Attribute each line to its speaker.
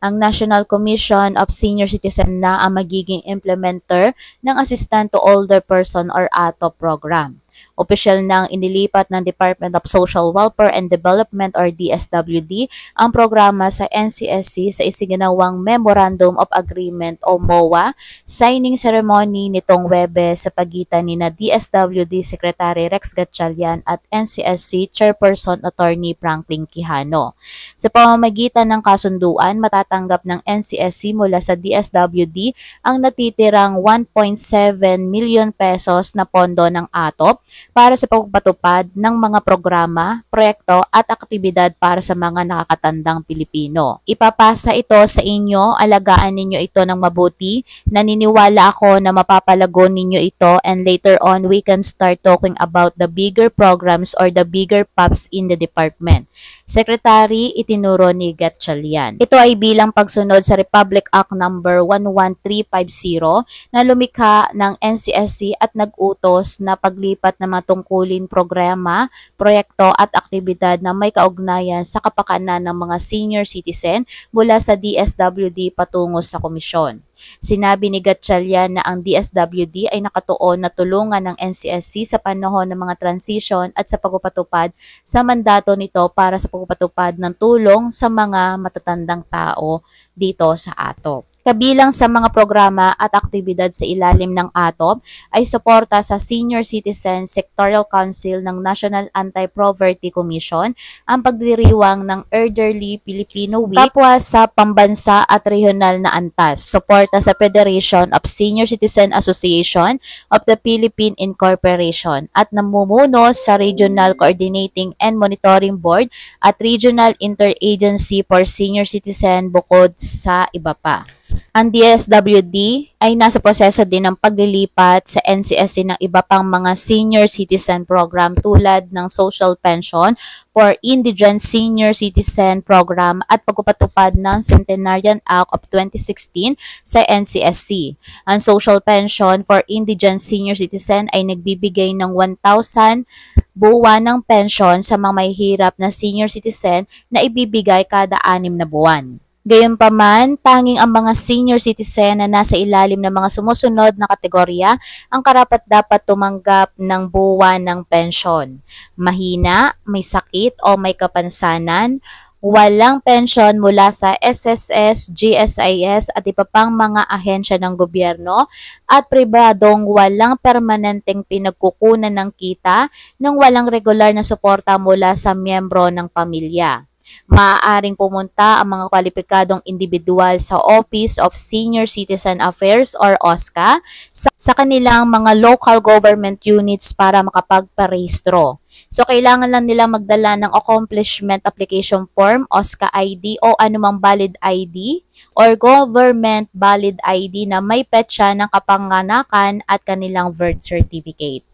Speaker 1: Ang National Commission of Senior Citizen na ang magiging implementer ng Assistant to Older Person or ATO program. Opisyal nang inilipat ng Department of Social Welfare and Development or DSWD ang programa sa NCSC sa isiginawang Memorandum of Agreement o MOA signing ceremony nitong Webes sa pagitan ni DSWD Secretary Rex Gatchalian at NCSC Chairperson Attorney Franklin Quijano. Sa pamamagitan ng kasunduan, matatanggap ng NCSC mula sa DSWD ang natitirang 1.7 million pesos na pondo ng ATO para sa pagpapatupad ng mga programa, proyekto at aktibidad para sa mga nakakatandang Pilipino. Ipapasa ito sa inyo, alagaan ninyo ito ng mabuti. Naniniwala ako na mapapalago ninyo ito and later on we can start talking about the bigger programs or the bigger POPs in the department. Secretary, itinuro ni Gatchalian. Ito ay bilang pagsunod sa Republic Act No. 11350 na lumikha ng NCSC at nag-utos na paglipat ng mga tungkulin programa, proyekto at aktibidad na may kaugnayan sa kapakanan ng mga senior citizen mula sa DSWD patungo sa komisyon. Sinabi ni Gatchalian na ang DSWD ay nakatuon na tulungan ng NCSC sa panahon ng mga transition at sa pagpapatupad sa mandato nito para sa pagpapatupad ng tulong sa mga matatandang tao dito sa ATO. Kabilang sa mga programa at aktibidad sa ilalim ng ATO ay suporta sa Senior Citizen Sectorial Council ng National Anti-Poverty Commission, ang pagdiriwang ng Elderly Filipino Week, kapwa sa pambansa at regional na antas, suporta sa Federation of Senior Citizen Association of the Philippine Incorporation at namumuno sa Regional Coordinating and Monitoring Board at Regional Interagency for Senior Citizen bukod sa iba pa. Ang DSWD ay nasa proseso din ng paglilipat sa NCSC ng iba pang mga senior citizen program tulad ng Social Pension for Indigent Senior Citizen Program at pagpapatupad ng Centenarian Act of 2016 sa NCSC. Ang Social Pension for Indigent Senior Citizen ay nagbibigay ng 1,000 buwan ng pensyon sa mga mahihirap na senior citizen na ibibigay kada 6 na buwan. Gayunpaman, tanging ang mga senior citizen na nasa ilalim ng mga sumusunod na kategorya ang karapat-dapat tumanggap ng buwan ng pensyon. Mahina, may sakit o may kapansanan, walang pensyon mula sa SSS, GSIS at iba pang mga ahensya ng gobyerno at pribadong walang permanenteng pinagkukunan ng kita nang walang regular na suporta mula sa miyembro ng pamilya. Maaaring pumunta ang mga kwalipikadong individual sa Office of Senior Citizen Affairs or OSCA sa kanilang mga local government units para makapagparehistro. So, kailangan lang nila magdala ng accomplishment application form, OSCA ID o anumang valid ID or government valid ID na may petsa ng kapanganakan at kanilang birth certificate.